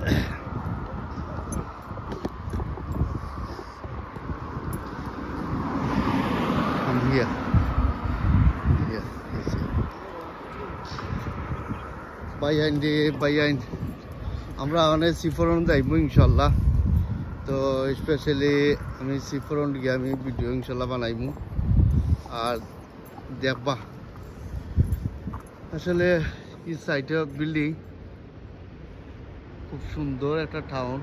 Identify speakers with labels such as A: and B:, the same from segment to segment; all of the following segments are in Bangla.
A: I'm here. Yeah. Bayan. আমরা ওখানে সিফরন যাইব ইনশাল্লাহ। তো স্পেশালি আমি সিফরন গিয়ে আমি ভিডিও ইনশাল্লাহ বানাইমু আর দেখবা। আসলে এই সাইডে বিল্ডিং খুব সুন্দর একটা টাউন।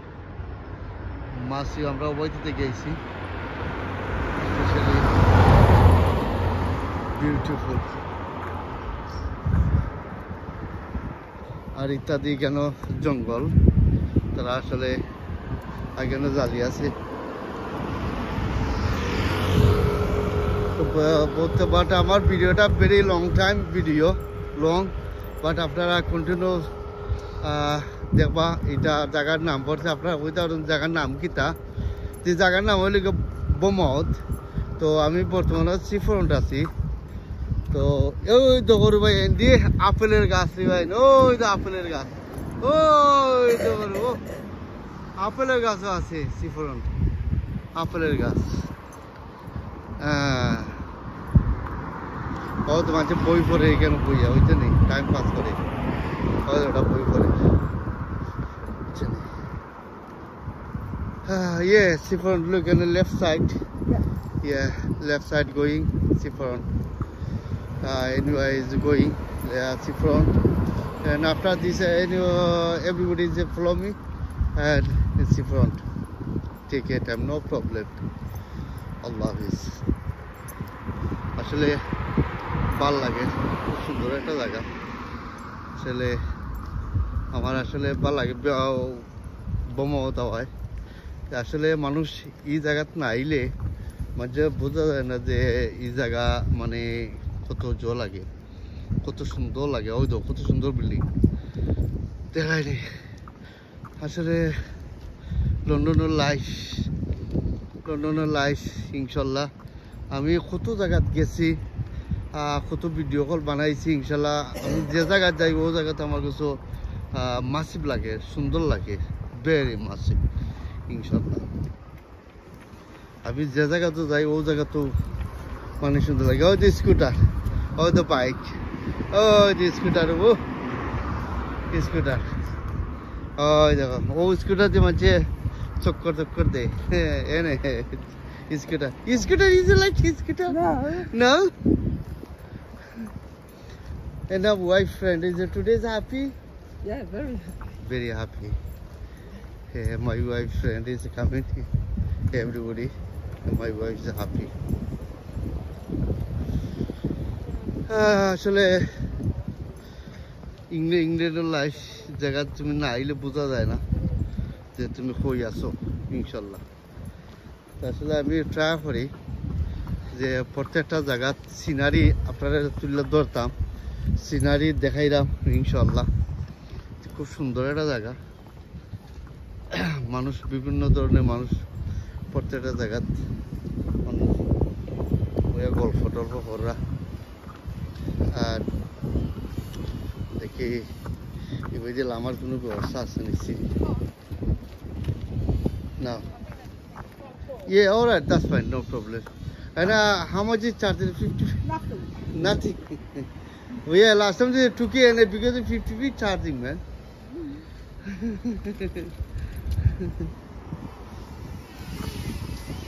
A: মাসি আমরা ওইতে থেকে গেছি, স্পেশালি বিউটিফুল। আর ইত্যাদি কেন জঙ্গল, তারা আসলে এখানে জ্বালি আছে। বলতে বাট আমার ভিডিওটা very long time video, long, but আপনারা কন্টিনিউ দেখবা। এটা জায়গার নাম পড়ছে, আপনারা ওইটা জায়গার নাম কিতা, যে জায়গার নাম হইল বোমত। তো আমি বর্তমানে সিফ্রন্ট আছি। তো ওই তো গরু ভাই দিয়ে আপেলের গাছ রে ভাই, ওই তো আপেলের গাছ, ওই তো গরু আপেলের গাছও আছে সিফ্রন্ট, আপেলের গাছ। হ্যাঁ, ও তো মাঝে বই পড়ে কেন বইয়া ওইটা নেই, টাইম পাস করে ওটা বই পড়ে। Yeah, Siffront, look on the left side. Yeah, left side going Siffront. Anyway, is going Siffront. And after this, everybody is follow me and it's Siffront. Take your time, no problem. Allah Hafiz. আসলে ভাল লাগে, খুব সুন্দর একটা জায়গা। আসলে আমার আসলে ভাল লাগে বোমাও হয়। আসলে মানুষ এই জায়গাত না আইলে মাঝে বোঝা যায় না যে এই জায়গা মানে কত জল লাগে, কত সুন্দর লাগে। ওই তো কত সুন্দর বিল্ডিং দেখায়নি। আসলে লন্ডনের লাইফ ইনশাল্লাহ। আমি কত জায়গাত গেছি, কত ভিডিও কল বানাইছি ইনশাল্লাহ। আমি যে জায়গায় যাই ও জায়গাতে আমার কিছু মাসিব লাগে, সুন্দর লাগে, ভেরি মাসিব ইনশাল্লাহ। আমি যে জায়গা তো যাই ও জায়গা তো মানে সুন্দর লাগে। ওই যে স্কুটার, ওই তো বাইক, ওই যে স্কুটার, স্কুটার, ওই দেখো ও স্কুটার যে মাঝে চক্কর দে। এনে scooter is it like scooter? No? And now wife friend is today's happy?
B: Yeah, very
A: happy. My wife friend is coming. Everybody, my wife is happy. আসলে ইংল্যান্ডের লাইফ জায়গা তুমি না আইলে বোঝা যায় না যে তুমি কই আছো ইনশাল্লাহ। আসলে আমি ট্রাই করি যে প্রত্যেকটা জায়গার সিনারি আপনারা তুলে ধরতাম, সিনারি দেখাইলাম ইনশাল্লাহ। খুব সুন্দর একটা জায়গা, মানুষ বিভিন্ন ধরনের মানুষ প্রত্যেকটা জায়গাত মানুষ গল্প টল্প করা। আর দেখি এবার যে আমার কোনো ব্যবস্থা আছে নিশ্চিত না। Yeah, all right, that's fine, no problem. And how much is charging? 50? Nothing. Well, yeah, last time they took it and because of 50 feet charging, man.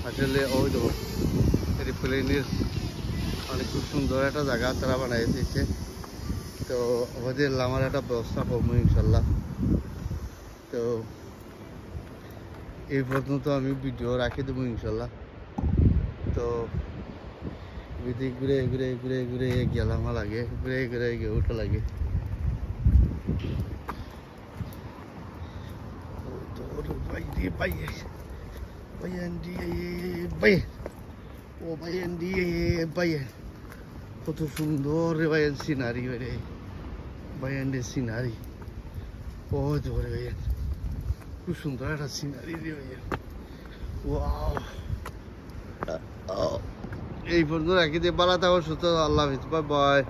A: আসলে ওই তো এরোপ্লেনের অনেক খুব সুন্দর একটা জায়গা তারা বানাই দিয়েছে। তো ওদের আমার একটা ব্যবস্থা করবো ইনশাল্লাহ। তো এই পর্যন্ত আমি ভিডিও রাখি দেবো ইনশাল্লাহ। তো ঘুরে গেলাম লাগে, ঘুরে ওটা লাগে। কত সুন্দর রে ভাইয়ের সিনারি, রে ভাইয়ের সিনারি। ও ধরে ভাইয়ের খুব সুন্দর একটা সিনারি রে ভাইয়ের। ওয়াও, এই পর্যন্ত রাখি দিয়ে বালা থাকো, সুস্থ, আল্লাহ হাফিজ, বাই বাই।